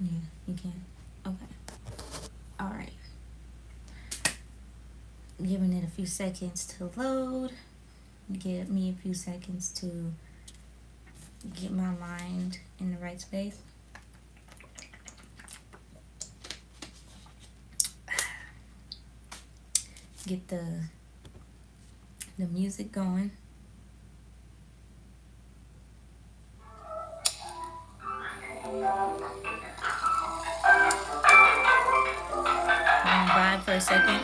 Yeah, you can. Okay. All right. Giving it a few seconds to load. Give me a few seconds to get my mind in the right space. Get the music going. We're gonna vibe for a second.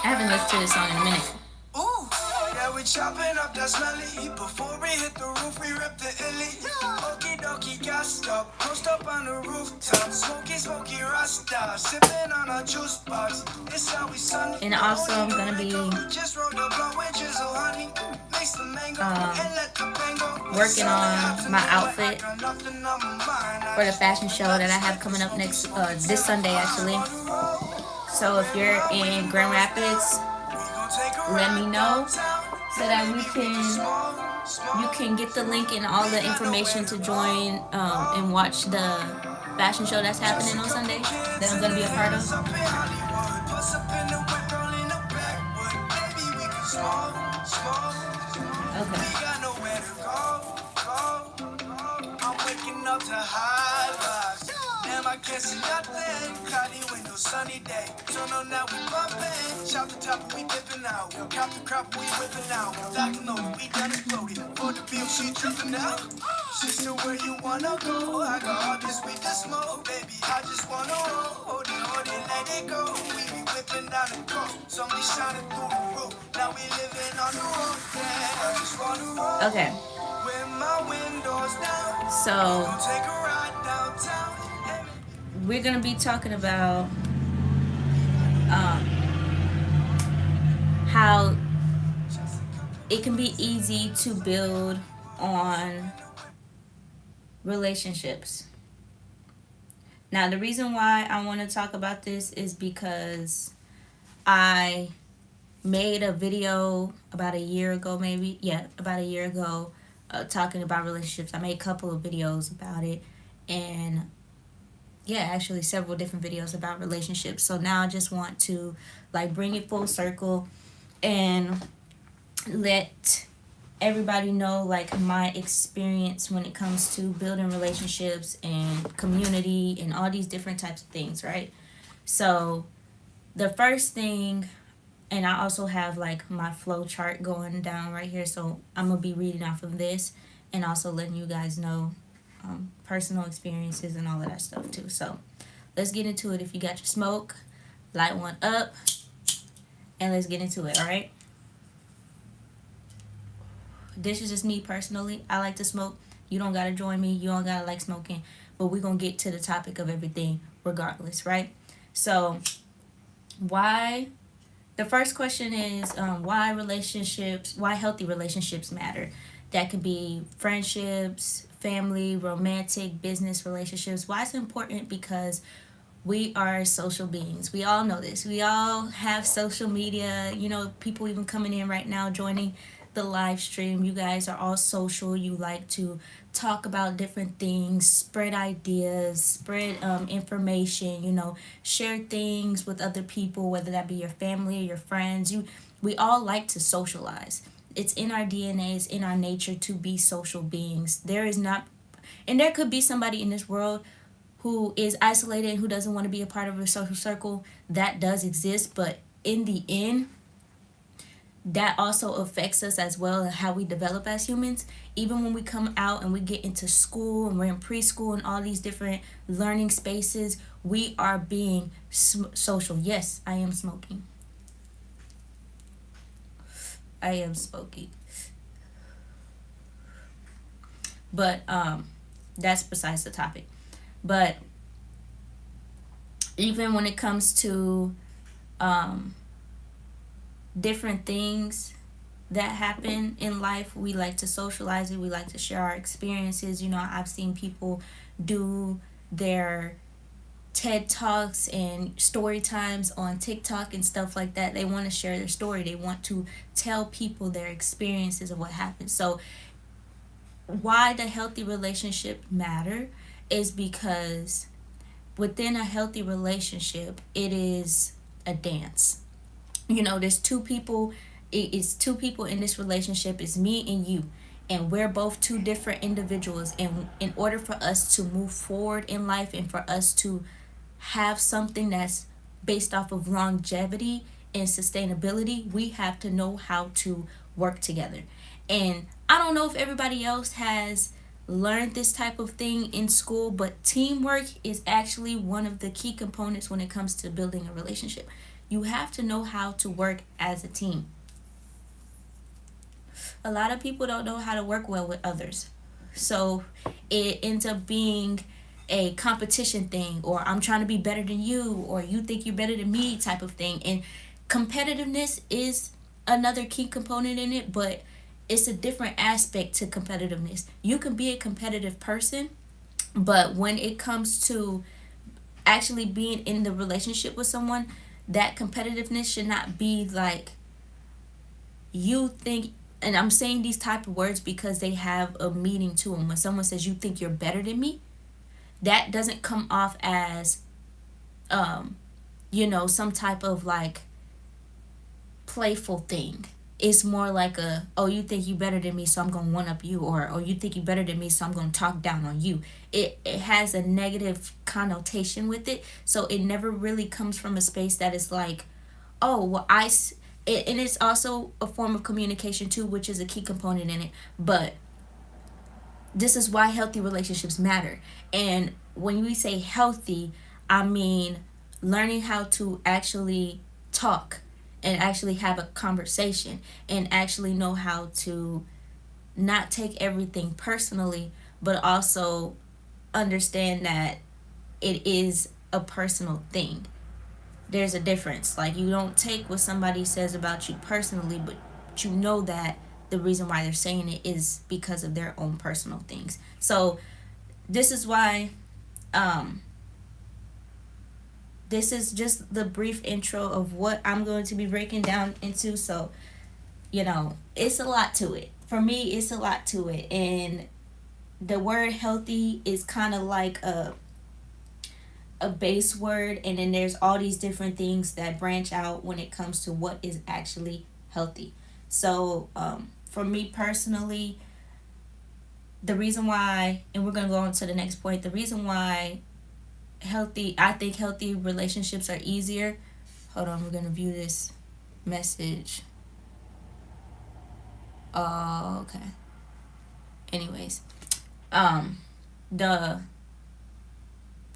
I haven't listened to this song in a minute. Ooh, yeah, we chopping up that smelly. Before we hit the roof, we rip the illy. Okie dokie, gassed up. Post up on the rooftop. Smoky, smoky rasta. Sipping on a juice box. It's how we sun. And also, I'm gonna be working on my outfit for the fashion show that I have coming up next this Sunday actually. So if you're in Grand Rapids, let me know so that you can get the link and all the information to join and watch the fashion show that's happening on Sunday that I'm gonna be a part of. Okay. Damn, I can't see nothing. Cloudy window, sunny day. So no, now we bumping. Shout the top, we dipping out. Cop the crop, we whipping out. Lock and load, we done exploded. For the bill, she tripping out. Sister, where you wanna go? I got all this weed to smoke, baby. I just wanna roll. Hold it, let it go. We be whipping down the coast. It's only shining through the roof. Now we living on the road. Yeah, I just wanna roll. Okay. With my windows down. So take a ride downtown. We're gonna be talking about um, how it can be easy to build on relationships. Now, the reason why I want to talk about this is because I made a video about a year ago, maybe. Yeah, about a year ago, talking about relationships. I made a couple of videos about it. And yeah, actually several different videos about relationships. So now I just want to like bring it full circle and let everybody know like my experience when it comes to building relationships and community and all these different types of things, right? So the first thing, and I also have like my flow chart going down right here, so I'm gonna be reading off of this and also letting you guys know personal experiences and all of that stuff too. So let's get into it. If you got your smoke, light one up and let's get into it. All right, this is just me personally. I like to smoke. You don't gotta join me, you don't gotta like smoking, but we're gonna get to the topic of everything regardless, right? So why the first question is why healthy relationships matter. That could be friendships, family, romantic, business relationships. Why it's important? Because we are social beings. We all know this. We all have social media. You know, people even coming in right now, joining the live stream. You guys are all social. You like to talk about different things, spread ideas, spread information, you know, share things with other people, whether that be your family or your friends. We all like to socialize. It's in our DNA, it's in our nature to be social beings. There is not, and there could be somebody in this world who is isolated, who doesn't want to be a part of a social circle. That does exist, but in the end, that also affects us as well, how we develop as humans. Even when we come out and we get into school and we're in preschool and all these different learning spaces, we are being social. Yes, I am smoking. I am smoking. But that's besides the topic. But even when it comes to different things that happen in life, we like to socialize it. We like to share our experiences. You know, I've seen people do their TED Talks and story times on TikTok and stuff like that. They want to share their story. They want to tell people their experiences of what happened. So why the healthy relationship matter is because within a healthy relationship, it is a dance. There's two people. It's two people in this relationship. It's me and you, and we're both two different individuals. And in order for us to move forward in life, and for us to have something that's based off of longevity and sustainability, we have to know how to work together. And I don't know if everybody else has learned this type of thing in school, but teamwork is actually one of the key components when it comes to building a relationship. You have to know how to work as a team. A lot of people don't know how to work well with others. So it ends up being a competition thing, or I'm trying to be better than you, or you think you're better than me type of thing. And competitiveness is another key component in it, but it's a different aspect to competitiveness. You can be a competitive person, but when it comes to actually being in the relationship with someone, that competitiveness should not be like you think. And I'm saying these type of words because they have a meaning to them. When someone says you think you're better than me, that doesn't come off as um some type of like playful thing. It's more like a, oh, you think you better than me, so I'm gonna one up you, or oh, you think you better than me, so I'm gonna talk down on you. It has a negative connotation with it, so it never really comes from a space that is like, oh, well, and it's also a form of communication too, which is a key component in it. But this is why healthy relationships matter. And when we say healthy, I mean learning how to actually talk and actually have a conversation, and actually know how to not take everything personally, but also understand that it is a personal thing. There's a difference. Like, you don't take what somebody says about you personally, but you know that the reason why they're saying it is because of their own personal things. So this is why um this is just the brief intro of what I'm going to be breaking down into. So, it's a lot to it. For me, it's a lot to it. And the word healthy is kind of like a base word, and then there's all these different things that branch out when it comes to what is actually healthy. So, for me personally, the reason why, and we're going to go on to the next point, the reason why I think healthy relationships are easier. Hold on, we're going to view this message. Oh, okay. Anyways, um, the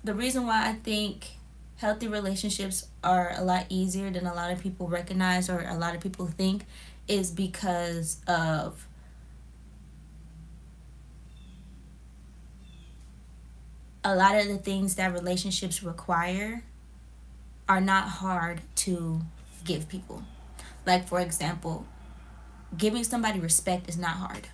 the reason why I think healthy relationships are a lot easier than a lot of people recognize, or a lot of people think, is because of a lot of the things that relationships require are not hard to give people. Like, for example, giving somebody respect is not hard.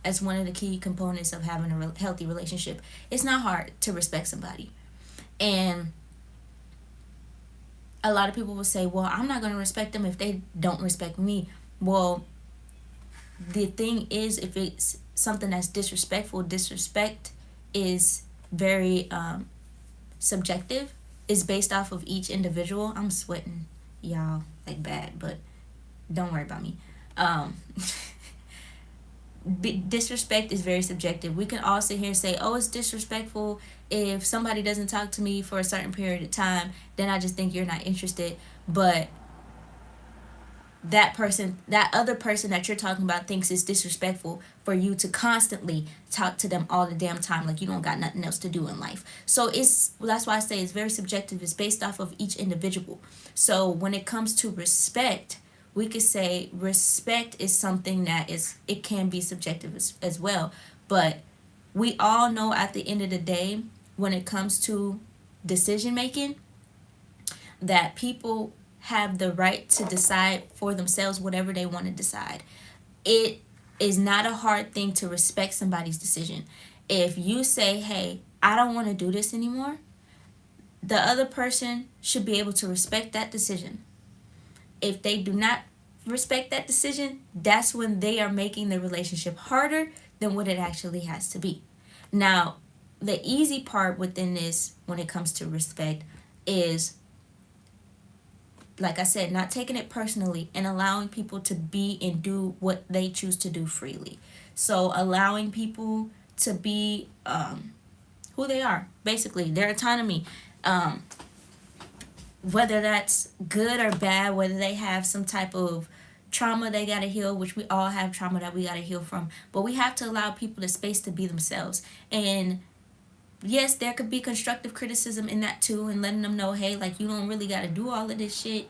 As one of the key components of having a healthy relationship, it's not hard to respect somebody. And a lot of people will say, well, I'm not going to respect them if they don't respect me. Well, the thing is, if it's something that's disrespectful, disrespect is very subjective. It's based off of each individual. I'm sweating, y'all, like bad, but don't worry about me. Disrespect is very subjective. We can all sit here and say, oh, it's disrespectful if somebody doesn't talk to me for a certain period of time, then I just think you're not interested. But that other person that you're talking about thinks it's disrespectful for you to constantly talk to them all the damn time, like you don't got nothing else to do in life. So that's why I say it's very subjective. It's based off of each individual. So when it comes to respect, we could say respect is something that it can be subjective as well. But we all know at the end of the day, when it comes to decision making, that people have the right to decide for themselves whatever they want to decide. It is not a hard thing to respect somebody's decision. If you say, hey, I don't want to do this anymore, the other person should be able to respect that decision. If they do not respect that decision, that's when they are making the relationship harder than what it actually has to be. Now, the easy part within this when it comes to respect is, like I said, not taking it personally and allowing people to be and do what they choose to do freely. So allowing people to be who they are, basically their autonomy, um, whether that's good or bad, whether they have some type of trauma they got to heal, which we all have trauma that we got to heal from, but we have to allow people the space to be themselves. And yes, there could be constructive criticism in that too, and letting them know, hey, like, you don't really got to do all of this shit.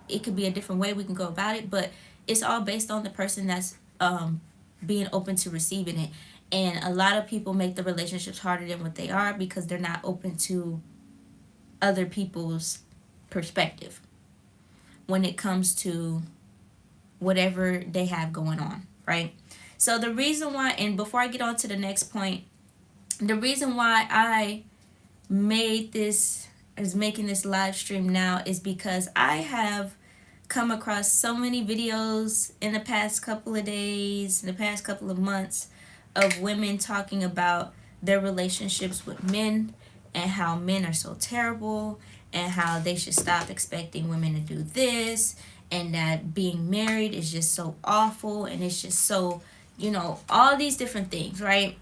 It could be a different way we can go about it, but it's all based on the person that's being open to receiving it. And a lot of people make the relationships harder than what they are because they're not open to other people's perspective when it comes to whatever they have going on, right? So the reason why, and before I get on to the next point, the reason why I making this live stream now is because I have come across so many videos in the past couple of days, in the past couple of months, of women talking about their relationships with men and how men are so terrible and how they should stop expecting women to do this, and that being married is just so awful, and it's just so, all these different things, right?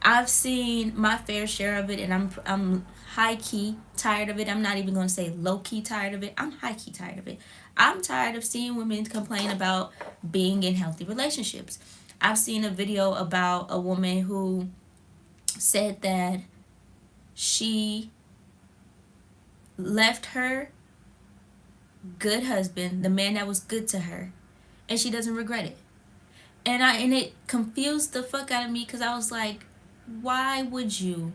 I've seen my fair share of it, and I'm high key tired of it. I'm not even going to say low key tired of it. I'm high key tired of it. I'm tired of seeing women complain about being in healthy relationships. I've seen a video about a woman who said that she left her good husband, the man that was good to her, and she doesn't regret it. And it confused the fuck out of me, because I was like, why would you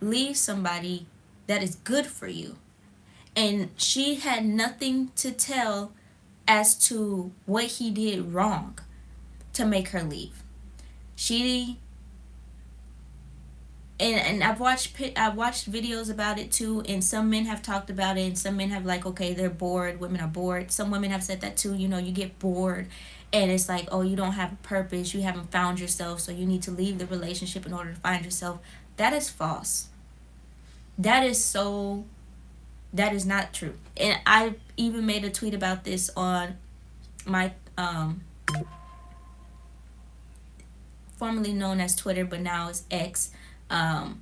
leave somebody that is good for you? And she had nothing to tell as to what he did wrong to make her leave. And I've watched videos about it too, and some men have talked about it, and some men have like, okay, they're bored, women are bored. Some women have said that too, you get bored, and it's like, oh, you don't have a purpose, you haven't found yourself, so you need to leave the relationship in order to find yourself. That is false. That is not true. And I even made a tweet about this on my formerly known as Twitter, but now it's X. I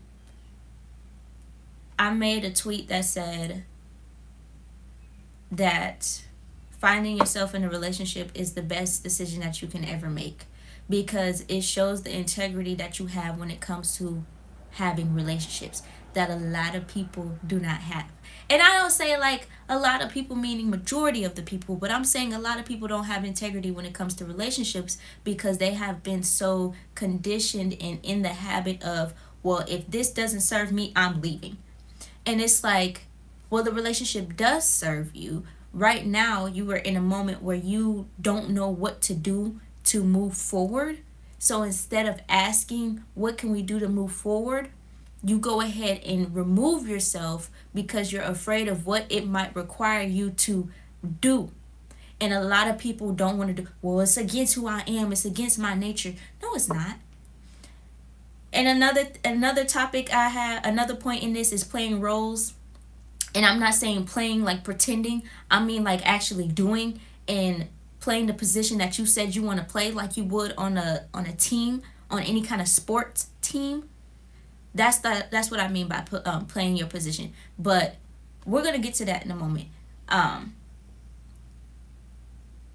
made a tweet that said that finding yourself in a relationship is the best decision that you can ever make, because it shows the integrity that you have when it comes to having relationships that a lot of people do not have. And I don't say like a lot of people meaning majority of the people, but I'm saying a lot of people don't have integrity when it comes to relationships because they have been so conditioned and in the habit of, well, if this doesn't serve me, I'm leaving. And it's like, well, the relationship does serve you. Right now, you are in a moment where you don't know what to do to move forward. So instead of asking, what can we do to move forward? You go ahead and remove yourself because you're afraid of what it might require you to do. And a lot of people don't want to do, well, it's against who I am, it's against my nature. No, it's not. And another topic I have, another point in this is playing roles. And I'm not saying playing like pretending. I mean like actually doing and playing the position that you said you want to play, like you would on a team, on any kind of sports team. That's what I mean by playing your position. But we're going to get to that in a moment.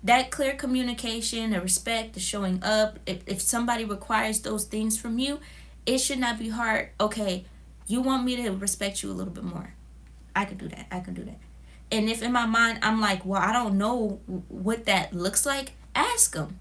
That clear communication, the respect, the showing up, if somebody requires those things from you, it should not be hard. Okay, you want me to respect you a little bit more. I can do that. And if in my mind I'm like, well, I don't know what that looks like, ask them.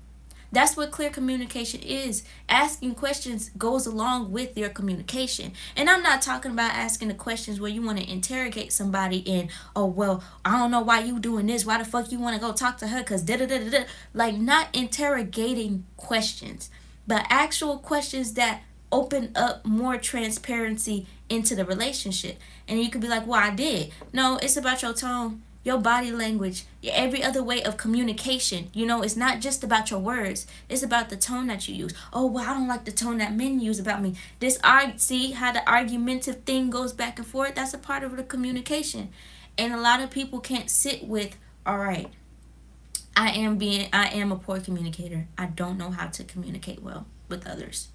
That's what clear communication is. Asking questions goes along with your communication. And I'm not talking about asking the questions where you want to interrogate somebody and, oh, well, I don't know why you doing this. Why the fuck you want to go talk to her? Because da-da-da-da-da. Like, not interrogating questions, but actual questions that open up more transparency into the relationship. And you could be like, well, I did. No, it's about your tone, your body language, your every other way of communication. You know, it's not just about your words. It's about the tone that you use. Oh, well, I don't like the tone that men use about me. See how the argumentative thing goes back and forth? That's a part of the communication. And a lot of people can't sit with, all right, I am a poor communicator. I don't know how to communicate well with others.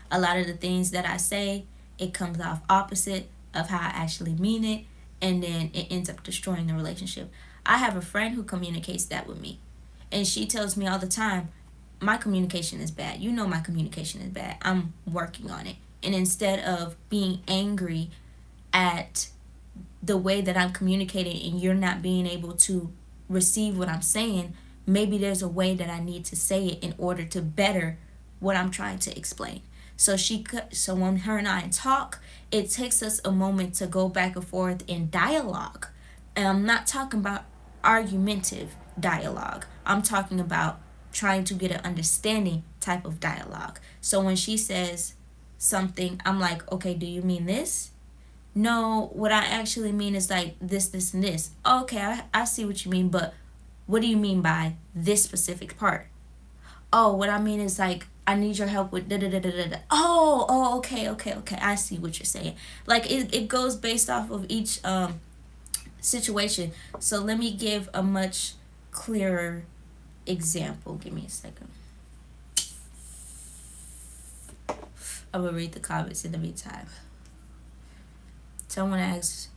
A lot of the things that I say, it comes off opposite of how I actually mean it, and then it ends up destroying the relationship. I have a friend who communicates that with me, and she tells me all the time, my communication is bad. You know my communication is bad. I'm working on it. And instead of being angry at the way that I'm communicating and you're not being able to receive what I'm saying, maybe there's a way that I need to say it in order to better what I'm trying to explain. So when her and I talk, it takes us a moment to go back and forth in dialogue. And I'm not talking about argumentative dialogue. I'm talking about trying to get an understanding type of dialogue. So when she says something, I'm like, okay, do you mean this? No, what I actually mean is like this, and this. Okay, I see what you mean, but what do you mean by this specific part? Oh, what I mean is like, I need your help with da da da da da. Okay. I see what you're saying. Like it goes based off of each situation. So let me give a much clearer example. Give me a second. I'm gonna read the comments in the meantime. Someone asks,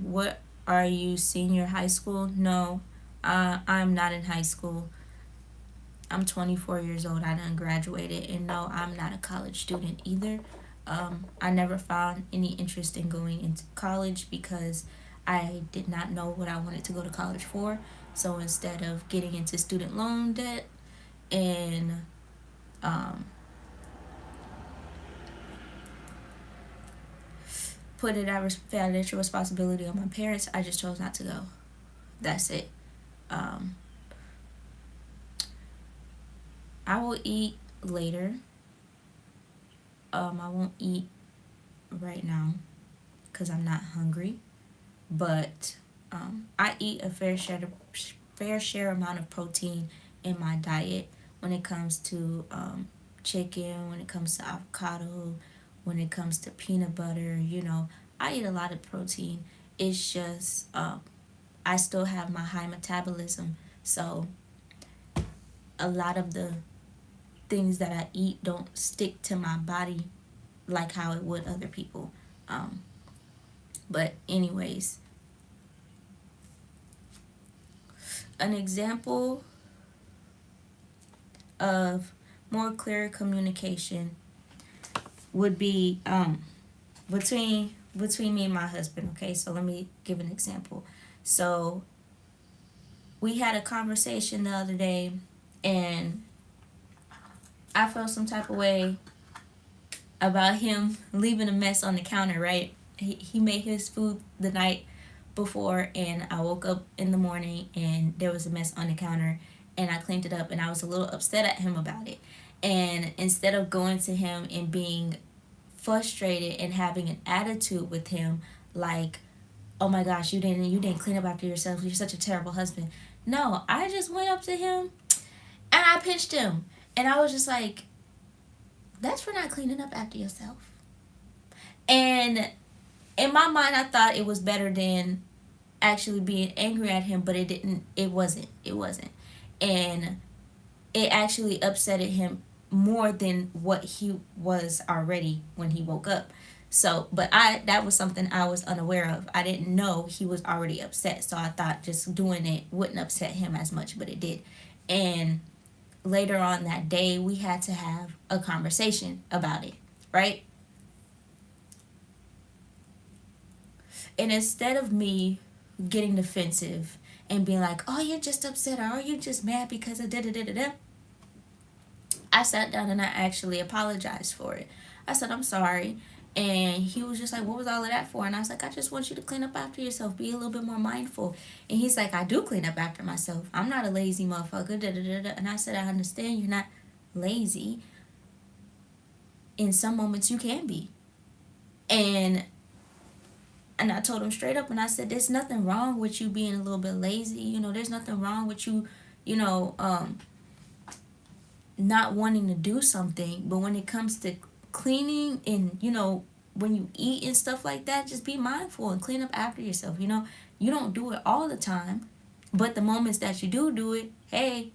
what are you, senior high school? No, I'm not in high school. I'm 24 years old. I done graduated. And no, I'm not a college student either. I never found any interest in going into college because I did not know what I wanted to go to college for. So instead of getting into student loan debt and putting that financial responsibility on my parents, I just chose not to go. That's it. I will eat later. I won't eat right now because I'm not hungry. But I eat a fair share amount of protein in my diet when it comes to chicken, when it comes to avocado, when it comes to peanut butter. You know, I eat a lot of protein. It's just I still have my high metabolism, so a lot of the things that I eat don't stick to my body like how it would other people. But anyways, an example of more clear communication would be between me and my husband. Okay, so let me give an example. So we had a conversation the other day, and I felt some type of way about him leaving a mess on the counter, right? He made his food the night before, and I woke up in the morning and there was a mess on the counter, and I cleaned it up, and I was a little upset at him about it. And instead of going to him and being frustrated and having an attitude with him like, oh my gosh, you didn't clean up after yourself, you're such a terrible husband. No, I just went up to him and I pinched him, and I was just like, that's for not cleaning up after yourself. And in my mind, I thought it was better than actually being angry at him, but it wasn't. And it actually upsetted him more than what he was already when he woke up. So, but that was something I was unaware of. I didn't know he was already upset, so I thought just doing it wouldn't upset him as much, but it did. And later on that day, we had to have a conversation about it, right? And instead of me getting defensive and being like, oh, you're just upset, or are you just mad because of da da da da da, I sat down and I actually apologized for it. I said, I'm sorry. And he was just like, what was all of that for? And I was like, I just want you to clean up after yourself. Be a little bit more mindful. And he's like, I do clean up after myself. I'm not a lazy motherfucker. Da, da, da, da. And I said, I understand you're not lazy. In some moments you can be. And And I told him straight up, and I said, there's nothing wrong with you being a little bit lazy. There's nothing wrong with you, you know, not wanting to do something. But when it comes to cleaning and, when you eat and stuff like that, just be mindful and clean up after yourself. You don't do it all the time, but the moments that you do it, hey,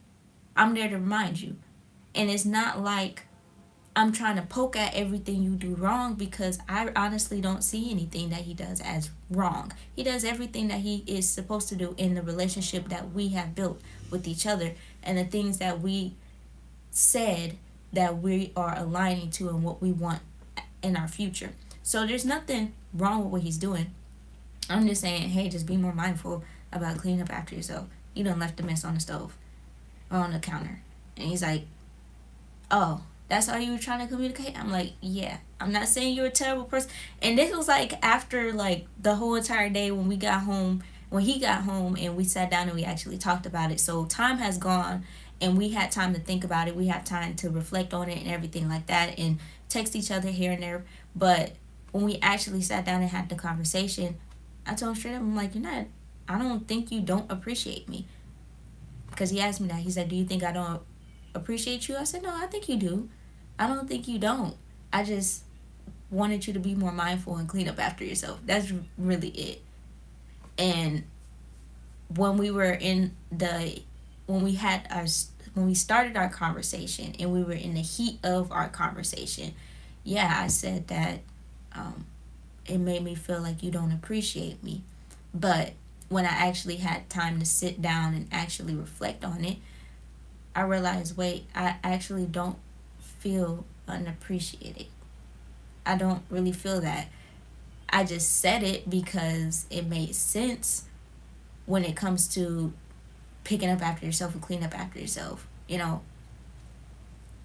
I'm there to remind you. And it's not like I'm trying to poke at everything you do wrong, because I honestly don't see anything that he does as wrong. He does everything that he is supposed to do in the relationship that we have built with each other, and the things that we said that we are aligning to and what we want in our future. So there's nothing wrong with what he's doing. I'm just saying, hey, just be more mindful about cleaning up after yourself. You done left the mess on the stove or on the counter. And he's like, oh, that's how you were trying to communicate? I'm like, yeah. I'm not saying you're a terrible person. And this was like after like the whole entire day when he got home, and we sat down and we actually talked about it. So time has gone, and we had time to think about it. We had time to reflect on it and everything like that, and text each other here and there. But when we actually sat down and had the conversation, I told him straight up, I'm like, I don't think you don't appreciate me. Because he asked me that. He said, do you think I don't appreciate you? I said, no, I think you do. I don't think you don't. I just wanted you to be more mindful and clean up after yourself. That's really it. And when we were when we started our conversation and we were in the heat of our conversation, yeah, I said that it made me feel like you don't appreciate me. But when I actually had time to sit down and actually reflect on it, I realized, wait, I actually don't feel unappreciated. I don't really feel that. I just said it because it made sense when it comes to picking up after yourself and cleaning up after yourself,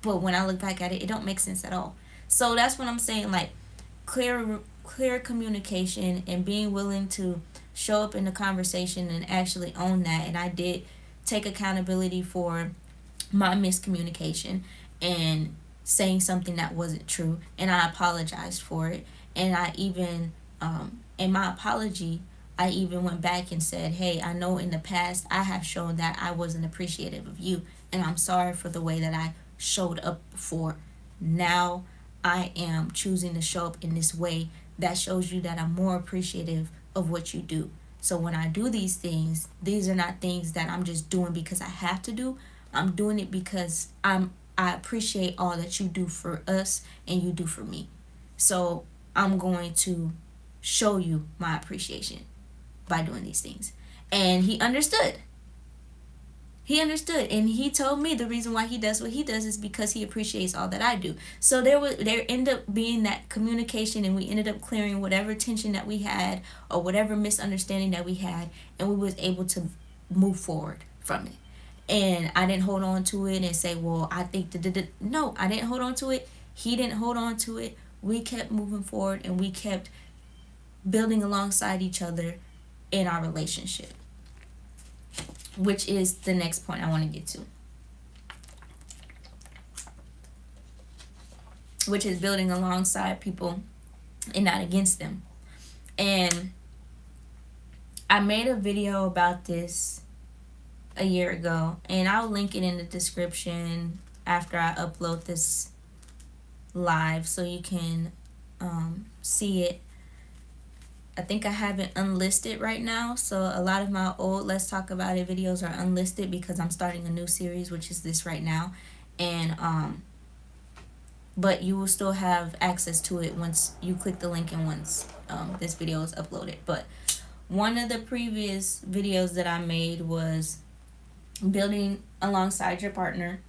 But when I look back at it, it don't make sense at all. So that's what I'm saying, like clear communication and being willing to show up in the conversation and actually own that. And I did take accountability for my miscommunication and saying something that wasn't true, and I apologized for it. And I even in my apology, I even went back and said, hey, I know in the past I have shown that I wasn't appreciative of you, and I'm sorry for the way that I showed up before. Now I am choosing to show up in this way that shows you that I'm more appreciative of what you do. So when I do these things, these are not things that I'm just doing because I have to do. I'm doing it because I appreciate all that you do for us and you do for me. So I'm going to show you my appreciation by doing these things. And he understood. And he told me the reason why he does what he does is because he appreciates all that I do. So there ended up being that communication, and we ended up clearing whatever tension that we had or whatever misunderstanding that we had, and we was able to move forward from it. And I didn't hold on to it and say, well, I think no, I didn't hold on to it. He didn't hold on to it. We kept moving forward, and we kept building alongside each other in our relationship, which is the next point I want to get to, which is building alongside people and not against them. And I made a video about this a year ago, and I'll link it in the description after I upload this live so you can see it. I think I have it unlisted right now, so a lot of my old Let's Talk About It videos are unlisted because I'm starting a new series, which is this right now. And but you will still have access to it once you click the link and once this video is uploaded. But one of the previous videos that I made was building alongside your partner,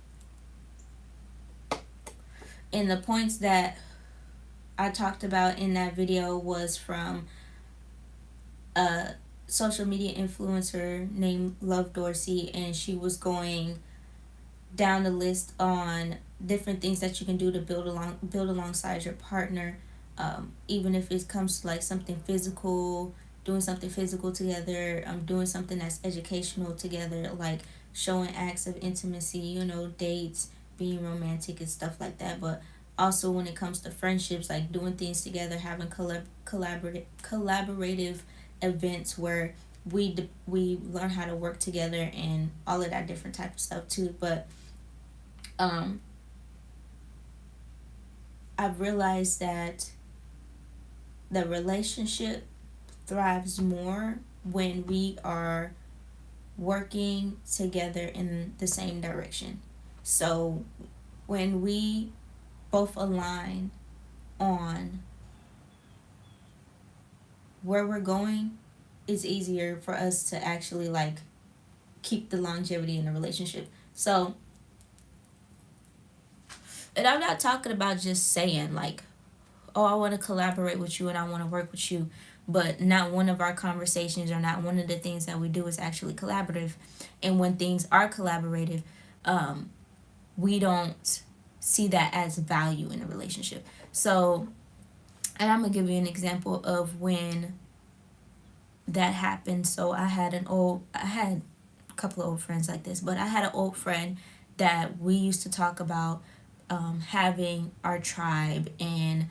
and the points that I talked about in that video was from a social media influencer named Love Dorsey, and she was going down the list on different things that you can do to build alongside your partner, even if it comes to like something physical, doing something physical together, doing something that's educational together, like showing acts of intimacy, dates, being romantic and stuff like that. But also when it comes to friendships, like doing things together, having collaborative events where we learn how to work together and all of that different type of stuff too. But um I've realized that the relationship thrives more when we are working together in the same direction. So when we both align on where we're going, it's easier for us to actually like keep the longevity in the relationship. So, and I'm not talking about just saying like, oh, I want to collaborate with you and I want to work with you, but not one of our conversations or not one of the things that we do is actually collaborative. And when things are collaborative, um, we don't see that as value in a relationship. So, and I'm gonna give you an example of when that happened. So I had a couple of old friends like this, but I had an old friend that we used to talk about having our tribe and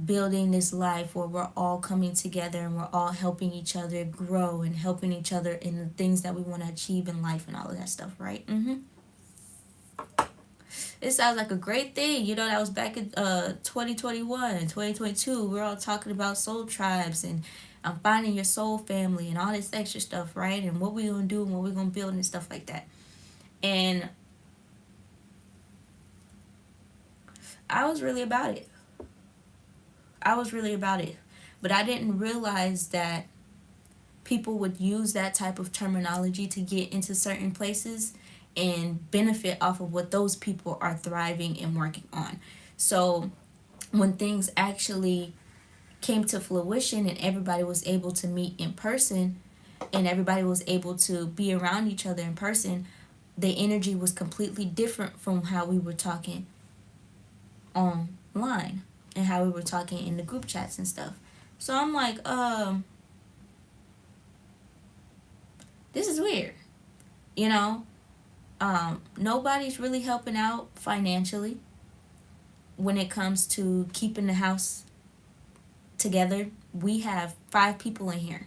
building this life where we're all coming together and we're all helping each other grow and helping each other in the things that we want to achieve in life and all of that stuff, right? It sounds like a great thing. You know, that was back in 2021 and 2022. We're all talking about soul tribes and finding your soul family and all this extra stuff, right? And what we're going to do and what we're going to build and stuff like that. And I was really about it. I was really about it. But I didn't realize that people would use that type of terminology to get into certain places and benefit off of what those people are thriving and working on. So when things actually came to fruition and everybody was able to meet in person and everybody was able to be around each other in person, the energy was completely different from how we were talking online and how we were talking in the group chats and stuff. So I'm like, this is weird. You know, nobody's really helping out financially when it comes to keeping the house together. We have 5 people in here.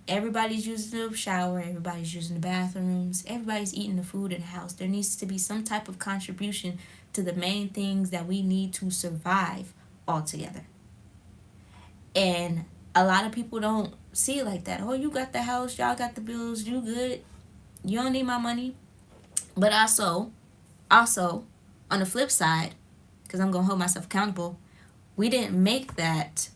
Everybody's using the shower, everybody's using the bathrooms, everybody's eating the food in the house. There needs to be some type of contribution to the main things that we need to survive all together. And a lot of people don't see it like that. Oh, you got the house, y'all got the bills, you good. You don't need my money. But also, on the flip side, because I'm going to hold myself accountable, we didn't make that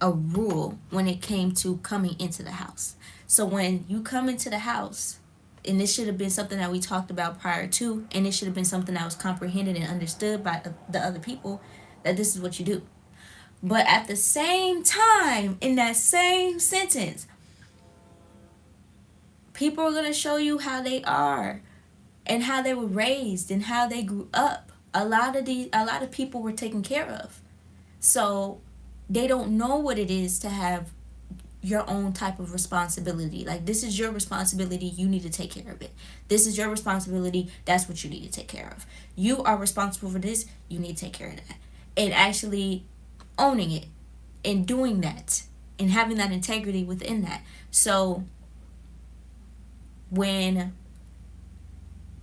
a rule when it came to coming into the house. So when you come into the house, and this should have been something that we talked about prior to, and it should have been something that was comprehended and understood by the other people, that this is what you do. But at the same time, in that same sentence, people are going to show you how they are and how they were raised and how they grew up. A lot of people were taken care of. So they don't know what it is to have your own type of responsibility. Like, this is your responsibility, you need to take care of it. This is your responsibility, that's what you need to take care of. You are responsible for this, you need to take care of that. And actually owning it and doing that and having that integrity within that. So when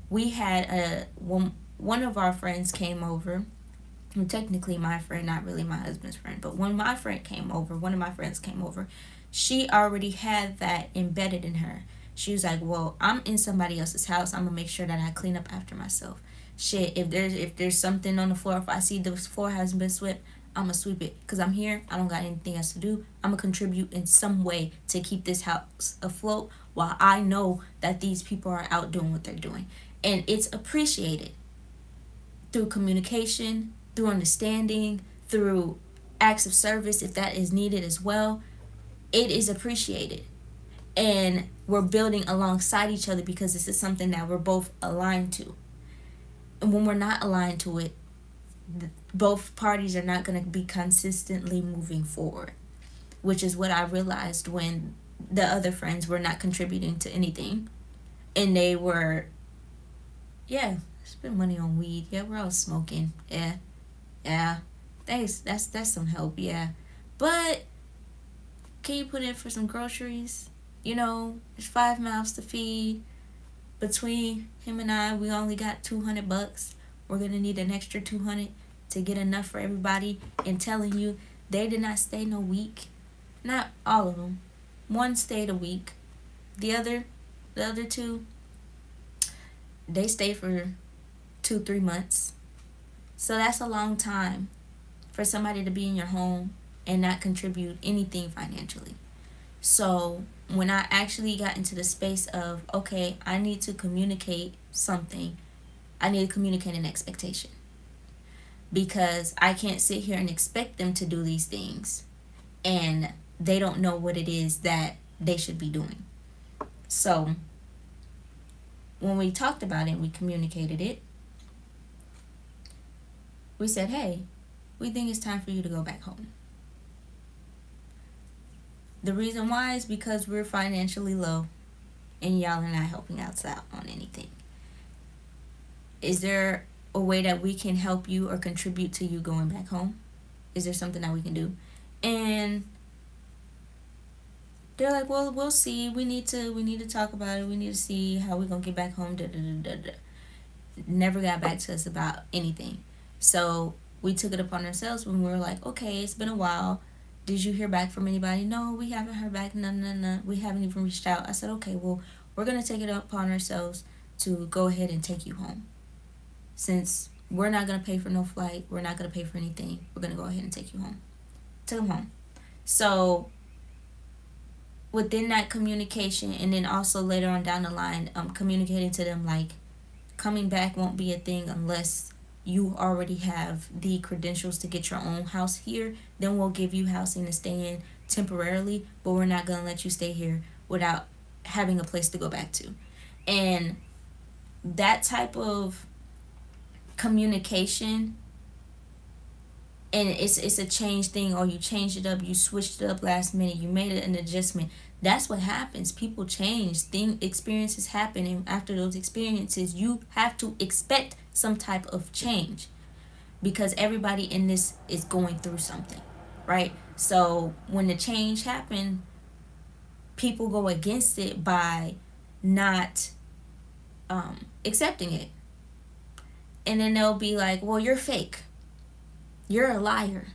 we had one of our friends came over, well, technically my friend, not really my husband's friend, but when my friend came over, one of my friends came over, she already had that embedded in her. She was like, well, I'm in somebody else's house, I'm gonna make sure that I clean up after myself. Shit, if there's something on the floor, if I see the floor hasn't been swept, I'm gonna sweep it, because I'm here, I don't got anything else to do. I'm gonna contribute in some way to keep this house afloat while I know that these people are out doing what they're doing. And it's appreciated through communication, through understanding, through acts of service if that is needed as well. It is appreciated. And we're building alongside each other because this is something that we're both aligned to. And when we're not aligned to it, both parties are not going to be consistently moving forward, which is what I realized when the other friends were not contributing to anything. And they were, spend money on weed. Yeah, we're all smoking. Yeah, yeah. Thanks. That's some help. Yeah, but can you put in for some groceries? There's 5 mouths to feed. Between him and I, we only got $200. We're gonna need an extra 200 to get enough for everybody. And telling you, they did not stay no week. Not all of them. One stayed a week. The other two, they stayed for 2-3 months. So that's a long time for somebody to be in your home and not contribute anything financially. So when I actually got into the space of, okay, I need to communicate something, I need to communicate an expectation. Because I can't sit here and expect them to do these things and they don't know what it is that they should be doing. So when we talked about it, we communicated it. We said, hey, we think it's time for you to go back home. The reason why is because we're financially low and y'all are not helping us out on anything. Is there a way that we can help you or contribute to you going back home? Is there something that we can do? And they're like, well, we'll see. We need to talk about it. We need to see how we're gonna get back home. Da, da, da, da, da. Never got back to us about anything. So we took it upon ourselves when we were like, okay, it's been a while. Did you hear back from anybody? No, we haven't heard back. No. We haven't even reached out. I said, okay, well, we're going to take it upon ourselves to go ahead and take you home. Since we're not going to pay for no flight, we're not going to pay for anything, we're going to go ahead and take you home. Took them home. So within that communication, and then also later on down the line, communicating to them like coming back won't be a thing unless you already have the credentials to get your own house here. Then we'll give you housing to stay in temporarily, but we're not going to let you stay here without having a place to go back to. And that type of communication, and it's a change thing, or you changed it up, you switched it up last minute, you made it an adjustment. That's what happens. People change. Experiences happen, and after those experiences, you have to expect some type of change, because everybody in this is going through something, right? So when the change happened, people go against it by not accepting it, and then they'll be like, well, you're fake, you're a liar,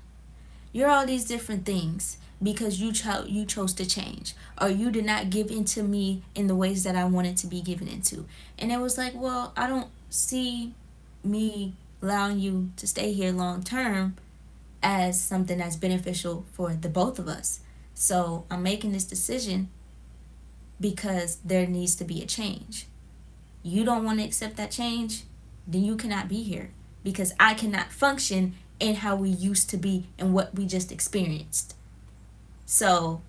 you're all these different things because you chose to change, or you did not give into me in the ways that I wanted to be given into. And it was like, well, I don't see me allowing you to stay here long term as something that's beneficial for the both of us. So I'm making this decision because there needs to be a change. You don't want to accept that change, then you cannot be here, because I cannot function in how we used to be and what we just experienced. So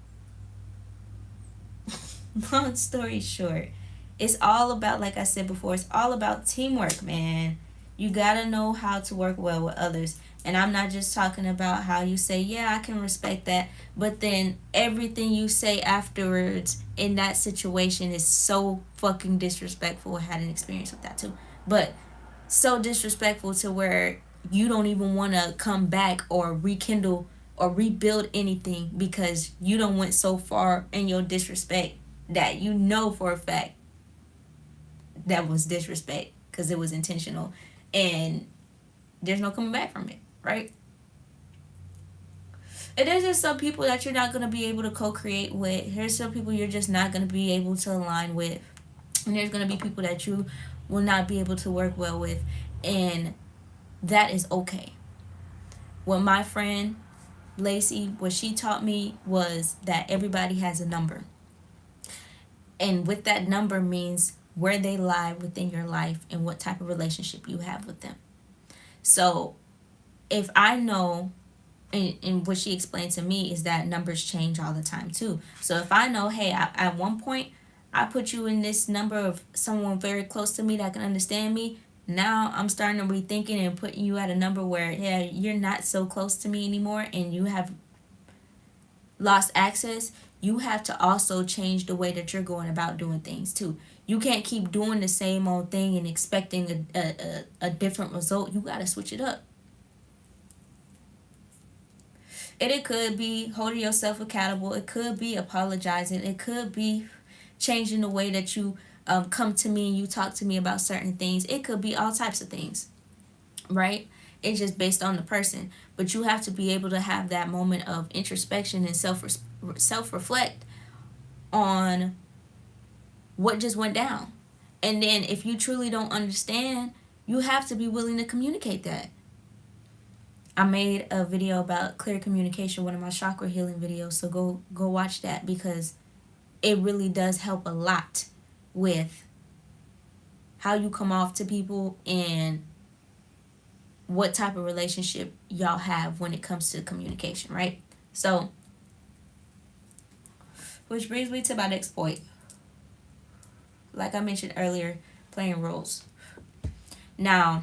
long story short, it's all about, like I said before, it's all about teamwork, man. You gotta know how to work well with others. And I'm not just talking about how you say, yeah, I can respect that, but then everything you say afterwards in that situation is so fucking disrespectful. I had an experience with that too. But so disrespectful to where you don't even want to come back or rekindle or rebuild anything, because you don't went so far in your disrespect that you know for a fact that was disrespect, because it was intentional, and there's no coming back from it, right? And there's just some people that you're not going to be able to co-create with. There's some people you're just not going to be able to align with, and there's going to be people that you will not be able to work well with, and that is okay. What my friend Lacey, what she taught me was that everybody has a number, and with that number means where they lie within your life and what type of relationship you have with them. So if I know, and what she explained to me is that numbers change all the time too. So if I know, hey, at one point I put you in this number of someone very close to me that can understand me, now I'm starting to rethinking and putting you at a number where, yeah, you're not so close to me anymore and you have lost access. you have to also change the way that you're going about doing things too. You can't keep doing the same old thing and expecting a different result. You got to switch it up. And it could be holding yourself accountable. It could be apologizing. It could be changing the way that you come to me and you talk to me about certain things. It could be all types of things, right? It's just based on the person. But you have to be able to have that moment of introspection and self reflect on what just went down. And then if you truly don't understand, you have to be willing to communicate that. I made a video about clear communication, one of my chakra healing videos, so go watch that, because it really does help a lot with how you come off to people and what type of relationship y'all have when it comes to communication, right? So, which brings me to my next point. Like I mentioned earlier, playing roles. Now,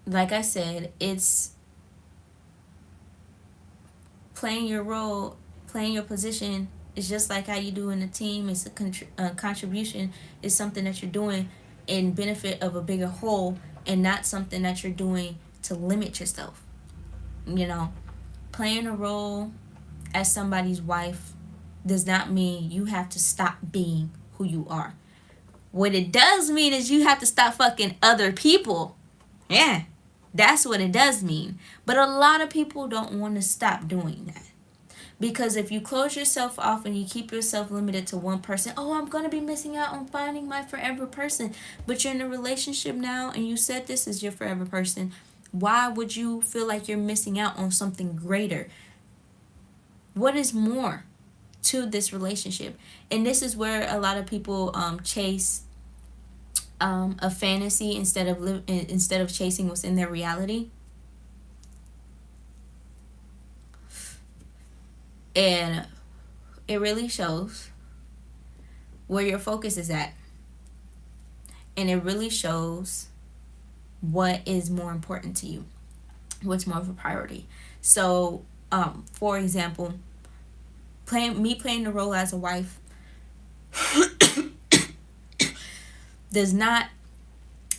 like I said, it's playing your role, playing your position is just like how you do in a team. It's a contribution. Is something that you're doing in benefit of a bigger whole, and not something that you're doing to limit yourself. You know, playing a role as somebody's wife does not mean you have to stop being who you are. What it does mean is you have to stop fucking other people. Yeah, that's what it does mean. But a lot of people don't want to stop doing that. Because if you close yourself off and you keep yourself limited to one person, oh, I'm going to be missing out on finding my forever person. But you're in a relationship now and you said this is your forever person. Why would you feel like you're missing out on something greater? What is more to this relationship? And this is where a lot of people chase a fantasy instead of chasing what's in their reality. And it really shows where your focus is at. And it really shows what is more important to you, what's more of a priority. So, for example, playing the role as a wife does not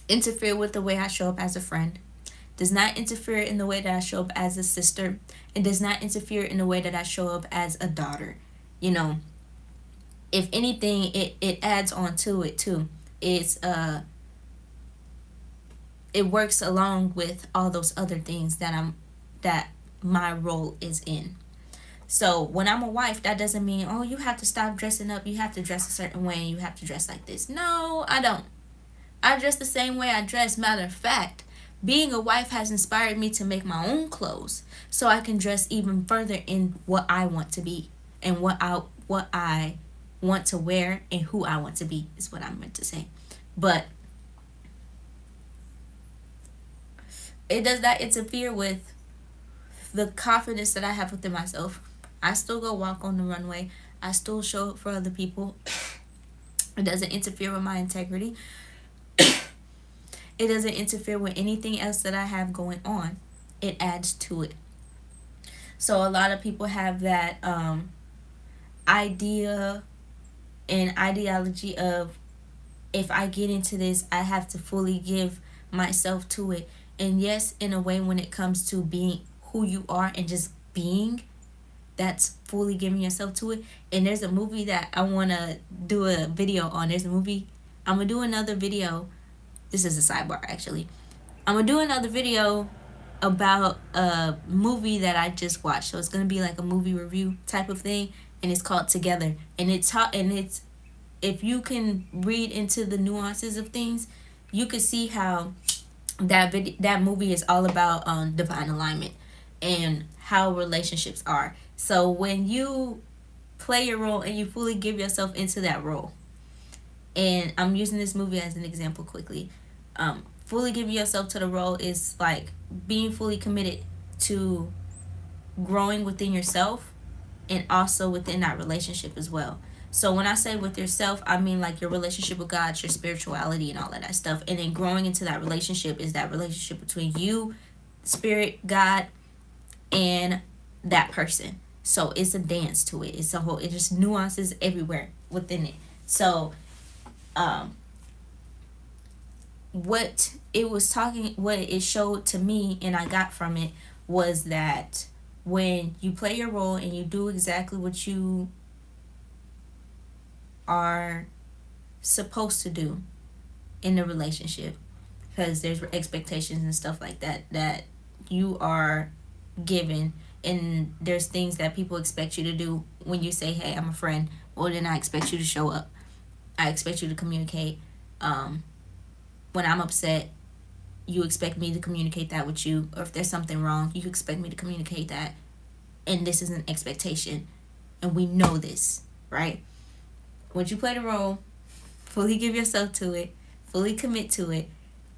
interfere with the way I show up as a friend, does not interfere in the way that I show up as a sister, and does not interfere in the way that I show up as a daughter. You know, if anything, it adds on to it too. It works along with all those other things that my role is in. So when I'm a wife, that doesn't mean, oh, you have to stop dressing up, you have to dress a certain way, and you have to dress like this. No, I don't. I dress the same way I dress. Matter of fact, being a wife has inspired me to make my own clothes so I can dress even further in what I want to be and what I want to wear and who I want to be is what I meant to say. But it does not interfere with the confidence that I have within myself. I still go walk on the runway. I still show up for other people. It doesn't interfere with my integrity. It doesn't interfere with anything else that I have going on. It adds to it. So a lot of people have that idea and ideology of, if I get into this, I have to fully give myself to it. And yes, in a way, when it comes to being who you are and just being, that's fully giving yourself to it. And there's a movie that I want to do a video on. There's a movie. I'm going to do another video. This is a sidebar, actually. I'm going to do another video about a movie that I just watched. So it's going to be like a movie review type of thing. And it's called Together. And it's if you can read into the nuances of things, you could see how that movie is all about divine alignment and how relationships are. So when you play your role and you fully give yourself into that role, and I'm using this movie as an example quickly, fully giving yourself to the role is like being fully committed to growing within yourself and also within that relationship as well. So when I say with yourself, I mean like your relationship with God, your spirituality and all of that stuff. And then growing into that relationship is that relationship between you, spirit, God, and that person. So it's a dance to it. It's a whole, it just nuances everywhere within it. So um what it showed to me and I got from it was that when you play your role and you do exactly what you are supposed to do in the relationship, because there's expectations and stuff like that that you are given, and there's things that people expect you to do. When you say, hey, I'm a friend, well, then I expect you to show up. I expect you to communicate. When I'm upset, you expect me to communicate that with you, or if there's something wrong, you expect me to communicate that. And this is an expectation, and we know this, right? Once you play the role, fully give yourself to it, fully commit to it,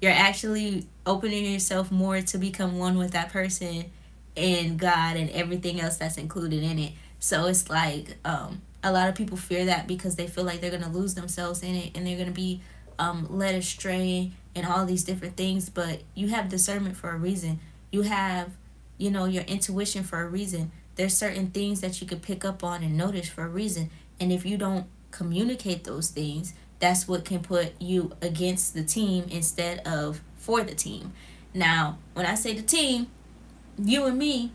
you're actually opening yourself more to become one with that person and God and everything else that's included in it. So it's like a lot of people fear that because they feel like they're going to lose themselves in it and they're going to be led astray and all these different things. But you have discernment for a reason. You have, your intuition for a reason. There's certain things that you could pick up on and notice for a reason. And if you don't communicate those things, that's what can put you against the team instead of for the team. Now, when I say the team, you and me,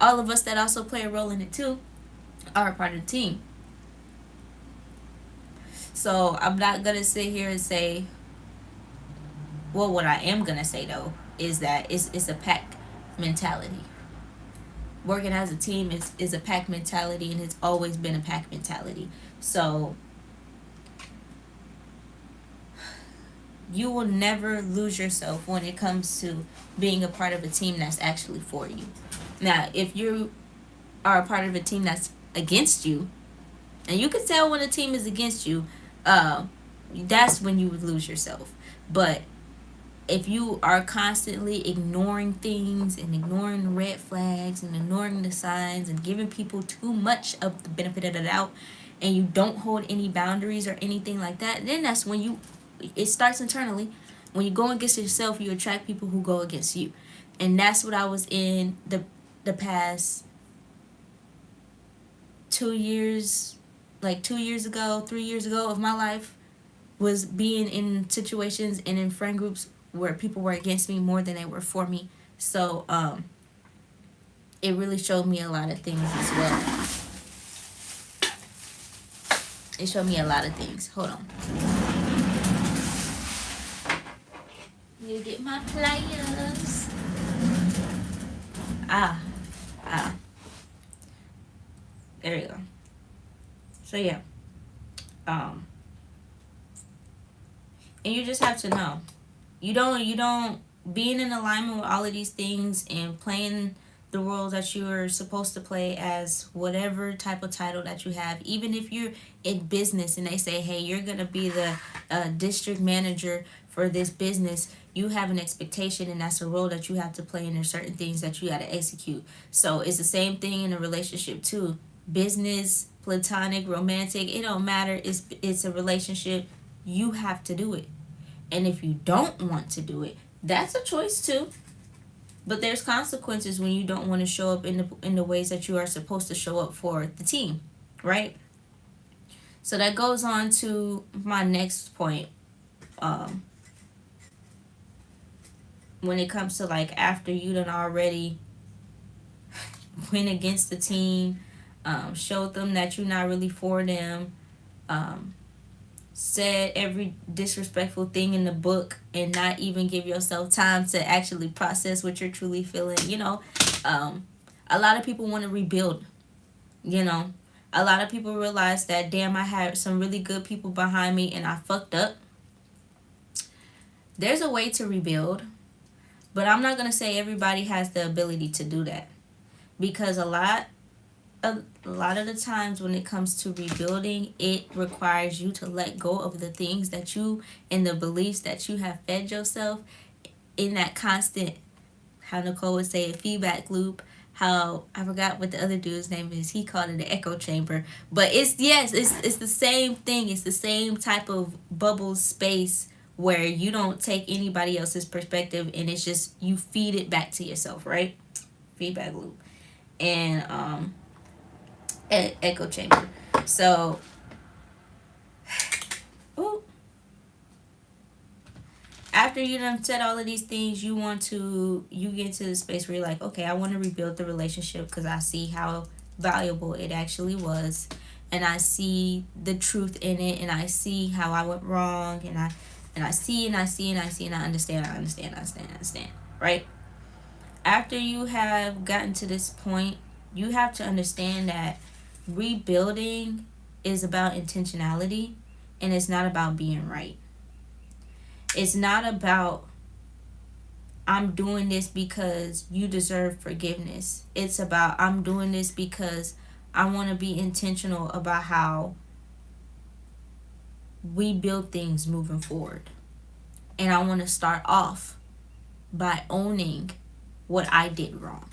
all of us that also play a role in it too, are a part of the team. So I'm not going to sit here and say, well, what I am going to say though is that it's a pack mentality. Working as a team is a pack mentality, and it's always been a pack mentality. So you will never lose yourself when it comes to being a part of a team that's actually for you. Now, if you are a part of a team that's against you, and you can tell when a team is against you, that's when you would lose yourself. But if you are constantly ignoring things and ignoring the red flags and ignoring the signs and giving people too much of the benefit of the doubt, and you don't hold any boundaries or anything like that, then that's when it starts internally. When you go against yourself, you attract people who go against you. And that's what I was in the past 2 years, like 2 years ago, 3 years ago of my life, was being in situations and in friend groups where people were against me more than they were for me. So it really showed me a lot of things as well. It showed me a lot of things. Hold on. You get my pliers. Ah. There you go. So yeah. And you just have to know. You don't being in alignment with all of these things and playing the roles that you are supposed to play as whatever type of title that you have, even if you're in business and they say, hey, you're gonna be the district manager for this business, you have an expectation, and that's a role that you have to play, and there's certain things that you got to execute. So it's the same thing in a relationship too. Business, platonic, romantic, it don't matter. It's a relationship. You have to do it. And if you don't want to do it, that's a choice too. But there's consequences when you don't want to show up in the ways that you are supposed to show up for the team, right? So that goes on to my next point. When it comes to like after you done already went against the team, showed them that you're not really for them, said every disrespectful thing in the book, and not even give yourself time to actually process what you're truly feeling. A lot of people want to rebuild. A lot of people realize that, damn, I had some really good people behind me and I fucked up. There's a way to rebuild, but I'm not going to say everybody has the ability to do that, because a lot of the times when it comes to rebuilding, it requires you to let go of the things that you and the beliefs that you have fed yourself in that constant, how Nicole would say, a feedback loop. How I forgot what the other dude's name is. He called it the echo chamber. But it's the same thing. It's the same type of bubble space where you don't take anybody else's perspective, and it's just you feed it back to yourself, right? Feedback loop. and echo chamber. So, ooh, after you done said all of these things, you get to the space where you're like, okay, I want to rebuild the relationship because I see how valuable it actually was, and I see the truth in it, and I see how I went wrong, and I see and I see and I see and I understand, right? After you have gotten to this point, you have to understand that rebuilding is about intentionality, and it's not about being right. It's not about I'm doing this because you deserve forgiveness. It's about I'm doing this because I want to be intentional about how we build things moving forward. And I want to start off by owning what I did wrong.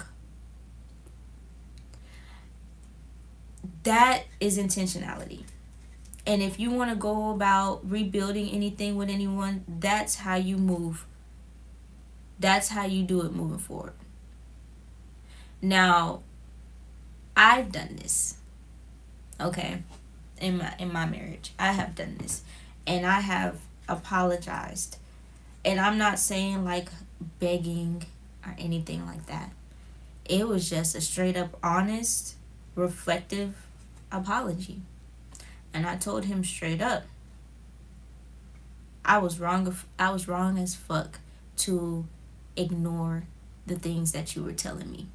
That is intentionality. And if you want to go about rebuilding anything with anyone, that's how you move. That's how you do it moving forward. Now, I've done this. Okay? In my marriage. I have done this. And I have apologized. And I'm not saying like begging or anything like that. It was just a straight up honest, reflective apology. And I told him straight up, I was wrong. I was wrong as fuck to ignore the things that you were telling me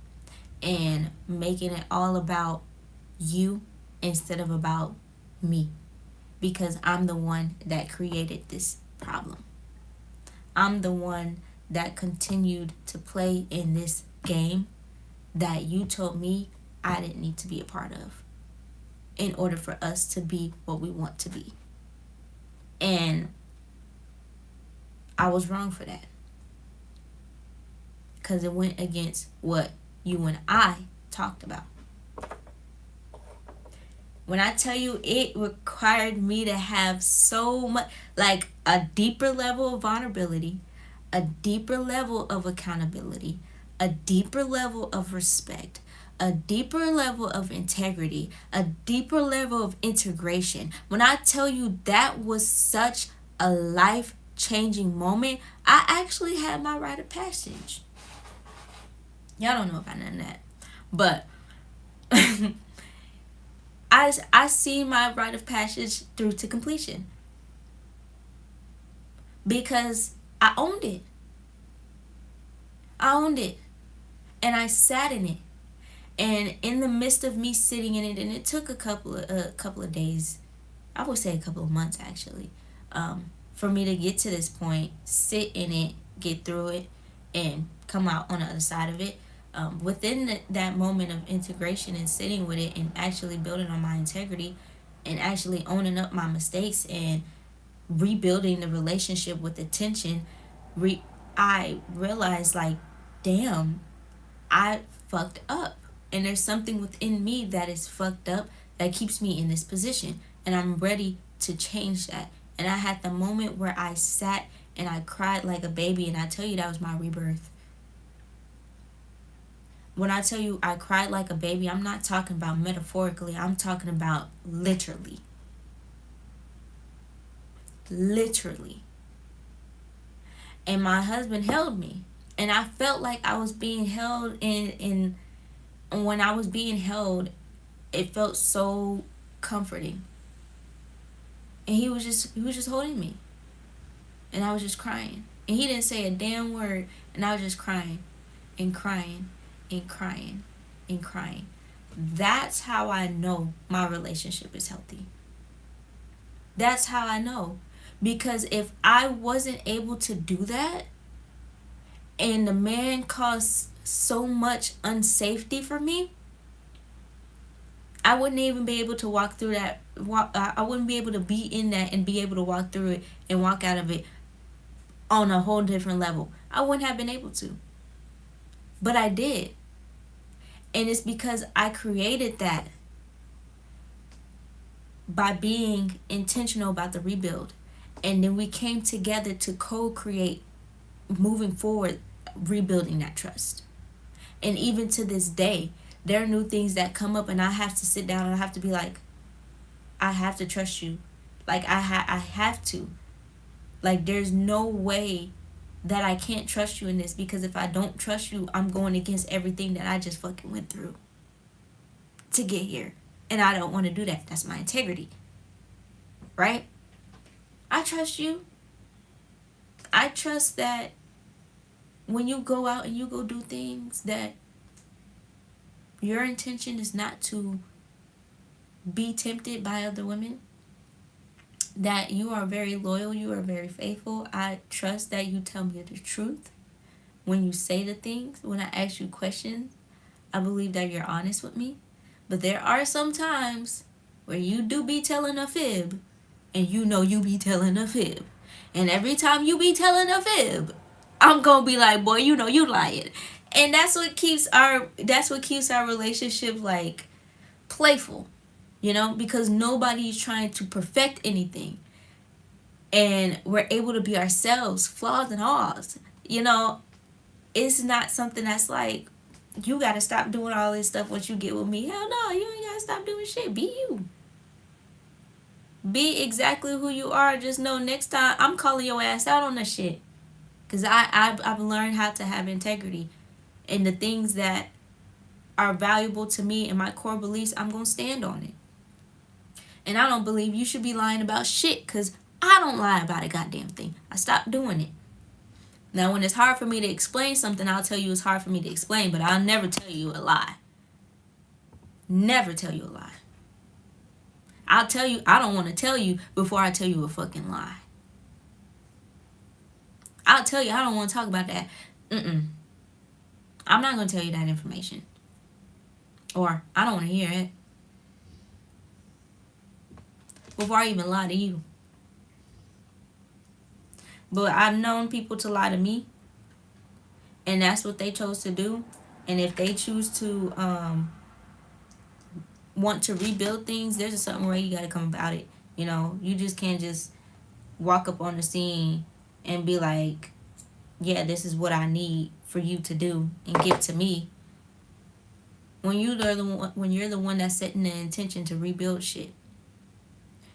and making it all about you instead of about me, because I'm the one that created this problem. I'm the one that continued to play in this game that you told me I didn't need to be a part of in order for us to be what we want to be. And I was wrong for that, because it went against what you and I talked about. When I tell you it required me to have so much, like a deeper level of vulnerability, a deeper level of accountability, a deeper level of respect, a deeper level of integrity, a deeper level of integration. When I tell you that was such a life changing moment, I actually had my rite of passage. Y'all don't know about none of that. But I see my rite of passage through to completion because I owned it. I owned it, and I sat in it. And in the midst of me sitting in it, and it took a couple of days, I would say a couple of months actually, for me to get to this point, sit in it, get through it, and come out on the other side of it. Within that moment of integration and sitting with it and actually building on my integrity and actually owning up my mistakes and rebuilding the relationship with attention, I realized like, damn, I fucked up. And there's something within me that is fucked up that keeps me in this position. And I'm ready to change that. And I had the moment where I sat and I cried like a baby. And I tell you, that was my rebirth. When I tell you I cried like a baby, I'm not talking about metaphorically. I'm talking about literally. Literally. And my husband held me. And I felt like I was being held in when I was being held, it felt so comforting. And he was just holding me. And I was just crying. And he didn't say a damn word. And I was just crying and crying and crying and crying. That's how I know my relationship is healthy. That's how I know. Because if I wasn't able to do that, and the man caused so much unsafety for me, I wouldn't even be able to walk through that. I wouldn't be able to be in that and be able to walk through it and walk out of it on a whole different level. I wouldn't have been able to. But I did. And it's because I created that by being intentional about the rebuild. And then we came together to co-create moving forward, rebuilding that trust. And even to this day, there are new things that come up, and I have to sit down and I have to be like, I have to trust you. Like, I have to. Like, there's no way that I can't trust you in this, because if I don't trust you, I'm going against everything that I just fucking went through to get here. And I don't want to do that. That's my integrity. Right? I trust you. I trust that when you go out and you go do things, that your intention is not to be tempted by other women, that you are very loyal, you are very faithful. I trust that you tell me the truth when you say the things. When I ask you questions, I believe that you're honest with me. But there are some times where you do be telling a fib, and you know you be telling a fib. And every time you be telling a fib, I'm gonna be like, boy, you know you lying. And that's what keeps our relationship like playful, you know, because nobody's trying to perfect anything. And we're able to be ourselves, flaws and alls. You know, it's not something that's like, you gotta stop doing all this stuff once you get with me. Hell no, you ain't gotta stop doing shit. Be you. Be exactly who you are. Just know next time I'm calling your ass out on that shit. Because I've learned how to have integrity. And the things that are valuable to me and my core beliefs, I'm going to stand on it. And I don't believe you should be lying about shit, because I don't lie about a goddamn thing. I stopped doing it. Now, when it's hard for me to explain something, I'll tell you it's hard for me to explain, but I'll never tell you a lie. Never tell you a lie. I'll tell you, I don't want to tell you before I tell you a fucking lie. I'll tell you, I don't want to talk about that. I'm not going to tell you that information. Or, I don't want to hear it. Before I even lie to you. But I've known people to lie to me. And that's what they chose to do. And if they choose to want to rebuild things, there's a certain way you got to come about it. You know, you just can't just walk up on the scene and be like, yeah, this is what I need for you to do and give to me. When you're the one that's setting the intention to rebuild shit,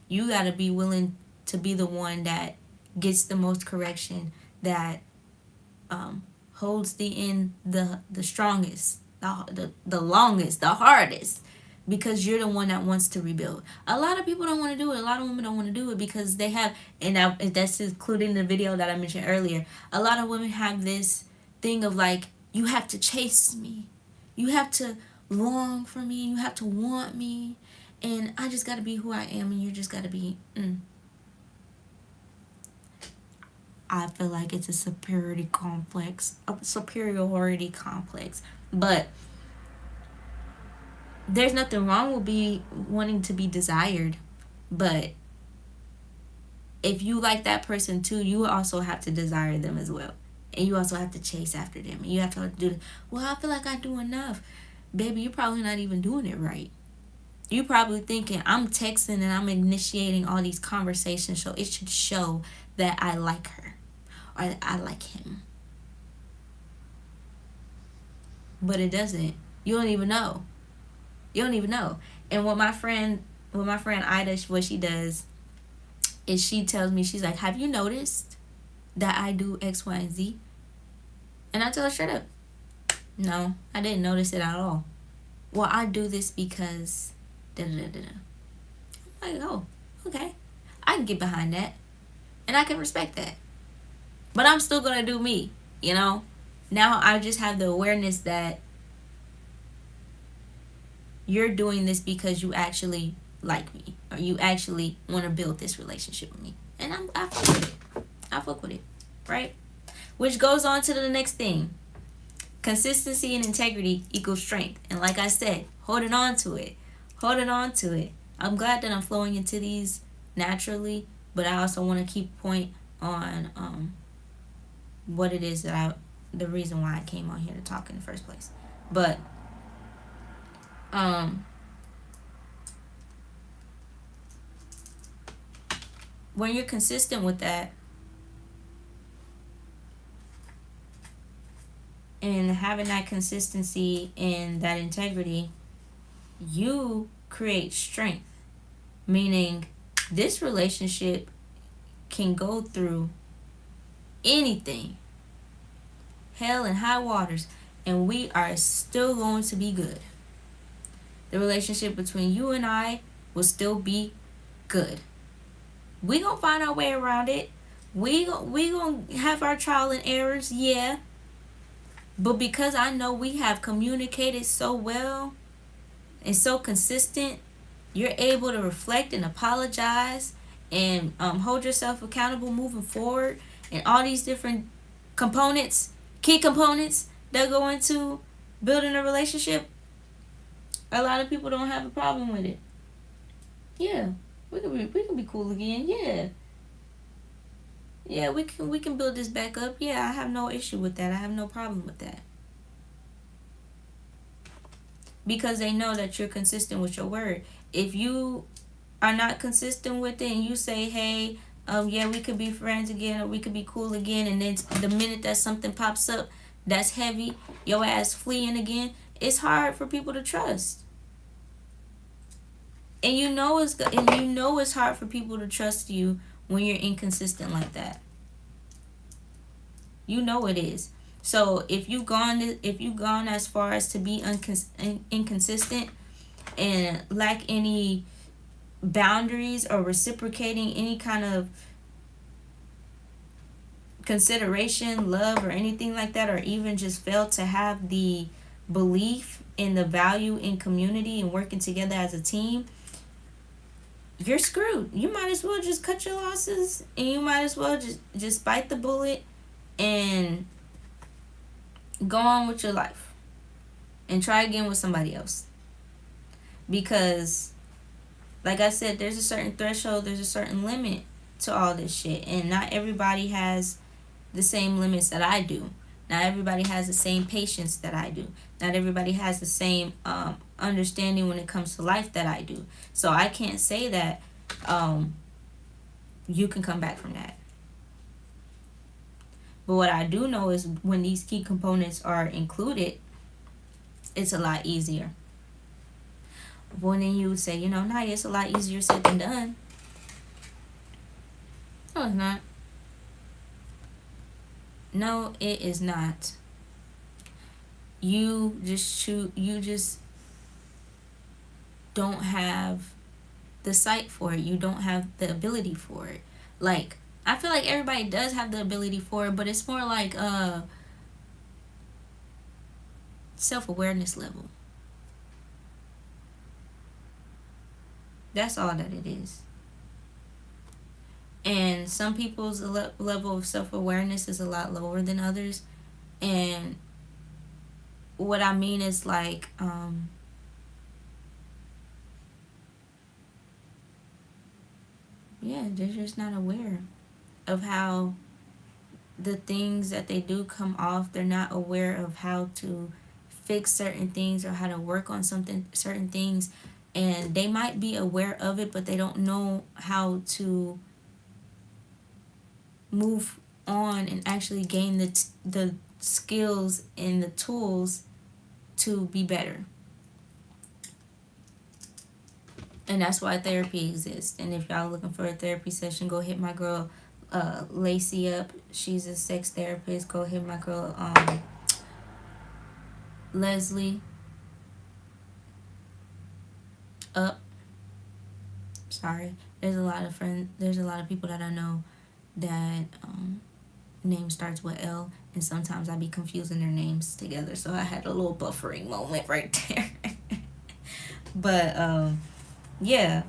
you got to be willing to be the one that gets the most correction, that holds the strongest, the longest, the hardest, because you're the one that wants to rebuild. A lot of people don't want to do it. A lot of women don't want to do it because they have, and that's including the video that I mentioned earlier. A lot of women have this thing of like, you have to chase me, you have to long for me, you have to want me, and I just got to be who I am, and you just got to be. I feel like it's a superiority complex, but there's nothing wrong with wanting to be desired. But if you like that person too, you also have to desire them as well, and you also have to chase after them, and you have to do, well, I feel like I do enough. Baby, you're probably not even doing it right. You're probably thinking, I'm texting and I'm initiating all these conversations, so it should show that I like her or that I like him. But it doesn't. You don't even know. You don't even know. And what my friend Ida, what she does is she tells me, she's like, have you noticed that I do X, Y, and Z? And I tell her straight up, no, I didn't notice it at all. Well, I do this because da-da-da-da-da. I'm like, oh, okay. I can get behind that. And I can respect that. But I'm still going to do me, you know? Now I just have the awareness that you're doing this because you actually like me, or you actually want to build this relationship with me. And I fuck with it. I fuck with it, right? Which goes on to the next thing. Consistency and integrity equals strength. And like I said, holding on to it. Holding on to it. I'm glad that I'm flowing into these naturally, but I also want to keep point on what it is that the reason why I came on here to talk in the first place. But when you're consistent with that, and having that consistency and that integrity, you create strength. Meaning, this relationship can go through anything, hell and high waters, and we are still going to be good. The relationship between you and I will still be good. We gonna find our way around it. We gonna have our trial and errors, yeah. But because I know we have communicated so well and so consistent, you're able to reflect and apologize and hold yourself accountable moving forward, and all these different components, key components that go into building a relationship. A lot of people don't have a problem with it. Yeah, we can be cool again. Yeah, yeah, we can build this back up. Yeah, I have no issue with that. I have no problem with that, because they know that you're consistent with your word. If you are not consistent with it and you say, hey, yeah, we could be friends again or we could be cool again, and then the minute that something pops up that's heavy, your ass fleeing again, it's hard for people to trust. And you know it's hard for people to trust you when you're inconsistent like that. You know it is. So if you've gone as far as to be inconsistent and lack any boundaries or reciprocating any kind of consideration, love, or anything like that, or even just fail to have the belief in the value in community and working together as a team, you're screwed. You might as well just cut your losses, and you might as well just bite the bullet and go on with your life and try again with somebody else. Because, like I said, there's a certain threshold, there's a certain limit to all this shit, and not everybody has the same limits that I do. Not everybody has the same patience that I do. Not everybody has the same understanding when it comes to life that I do. So I can't say that you can come back from that. But what I do know is when these key components are included, it's a lot easier. Well, then you would say, Nadia, it's a lot easier said than done. No, it's not. No, it is not. You just don't have the sight for it. You don't have the ability for it. Like, I feel like everybody does have the ability for it, but it's more like self-awareness level. That's all that it is. And some people's level of self-awareness is a lot lower than others. And what I mean is like yeah, they're just not aware of how the things that they do come off. They're not aware of how to fix certain things or how to work on certain things, and they might be aware of it, but they don't know how to move on and actually gain the skills and the tools to be better. And that's why therapy exists. And if y'all looking for a therapy session, go hit my girl Lacey up. She's a sex therapist. Go hit my girl Leslie up. Sorry, there's a lot of people that I know that name starts with L, and sometimes I be confusing their names together, so I had a little buffering moment right there. But yeah,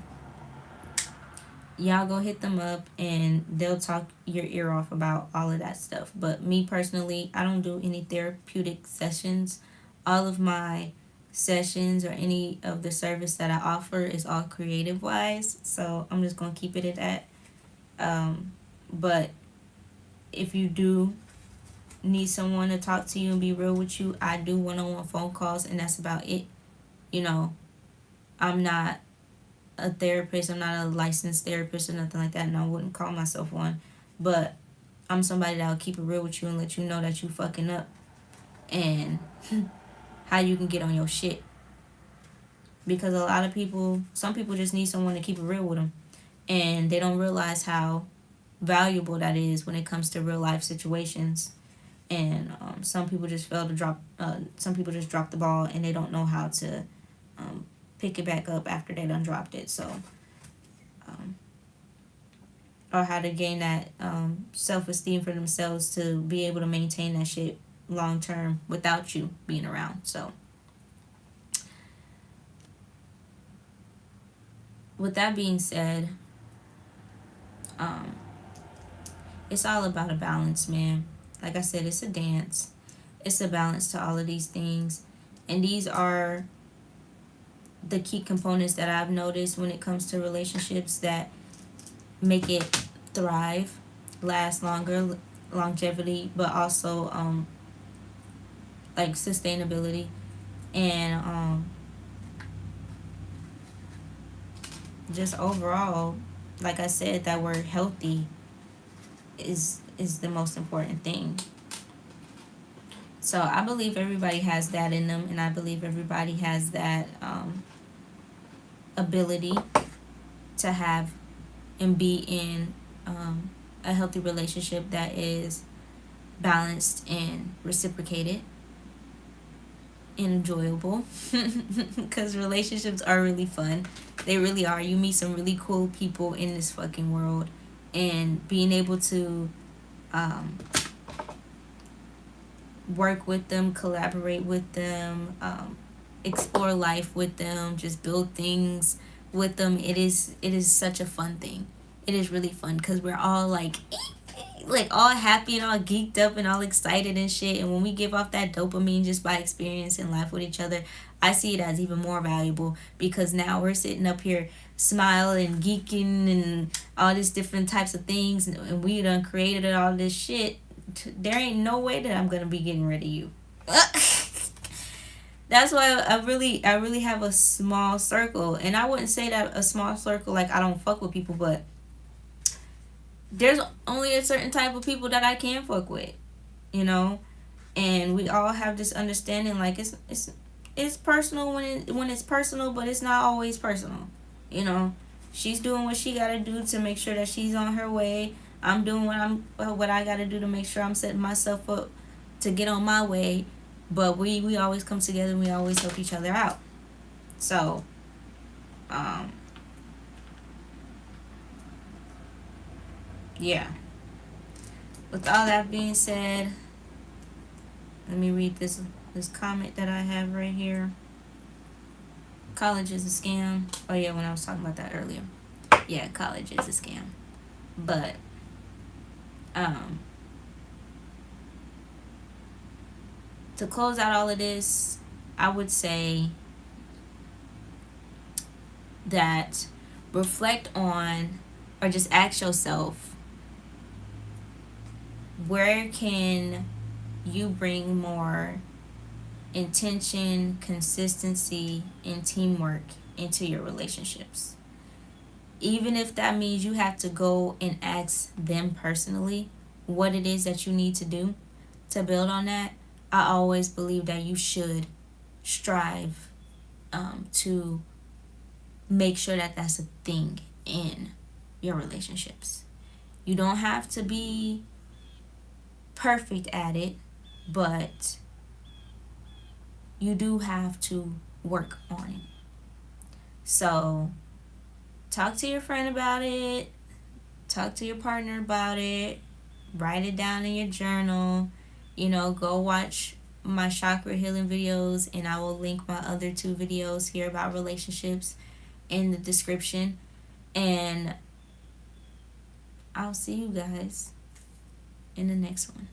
y'all go hit them up and they'll talk your ear off about all of that stuff. But me personally, I don't do any therapeutic sessions. All of my sessions or any of the service that I offer is all creative wise, so I'm just gonna keep it at that. But if you do need someone to talk to you and be real with you, I do one-on-one phone calls, and that's about it. I'm not a therapist, I'm not a licensed therapist or nothing like that, and I wouldn't call myself one, but I'm somebody that'll keep it real with you and let you know that you fucking up, and how you can get on your shit. Because a lot of people, some people just need someone to keep it real with them, and they don't realize how valuable that is when it comes to real life situations. And some people just fail to drop. Some people just drop the ball, and they don't know how to pick it back up after they done dropped it. So, or how to gain that self esteem for themselves to be able to maintain that shit long term without you being around. So, with that being said, it's all about a balance, man. Like I said, it's a dance. It's a balance to all of these things. And these are the key components that I've noticed when it comes to relationships that make it thrive, last longer, longevity, but also like sustainability, and just overall, like I said, that word healthy is the most important thing. So I believe everybody has that in them, and I believe everybody has that ability to have and be in a healthy relationship that is balanced and reciprocated and enjoyable. Because relationships are really fun. They really are. You meet some really cool people in this fucking world, and being able to work with them, collaborate with them, explore life with them, just build things with them. It is such a fun thing. It is really fun because we're all like all happy and all geeked up and all excited and shit. And when we give off that dopamine just by experiencing life with each other, I see it as even more valuable because now we're sitting up here smiling and geeking and all these different types of things, and we done created all this shit. There ain't no way that I'm gonna be getting rid of you. That's why I really have a small circle, and I wouldn't say that a small circle like I don't fuck with people, but there's only a certain type of people that I can fuck with, you know, and we all have this understanding like it's personal when it's personal, but it's not always personal, you know. She's doing what she gotta do to make sure that she's on her way. I'm doing what I gotta do to make sure I'm setting myself up to get on my way. But we always come together and we always help each other out. So, yeah. With all that being said, let me read this comment that I have right here. College is a scam. Oh yeah, when I was talking about that earlier. Yeah, college is a scam. But to close out all of this, I would say that reflect on or just ask yourself, where can you bring more intention, consistency, and teamwork into your relationships? Even if that means you have to go and ask them personally what it is that you need to do to build on that, I always believe that you should strive to make sure that that's a thing in your relationships. You don't have to be perfect at it, but you do have to work on it. So, talk to your friend about it, talk to your partner about it, write it down in your journal. You know, go watch my chakra healing videos, and I will link my other two videos here about relationships in the description. And I'll see you guys in the next one.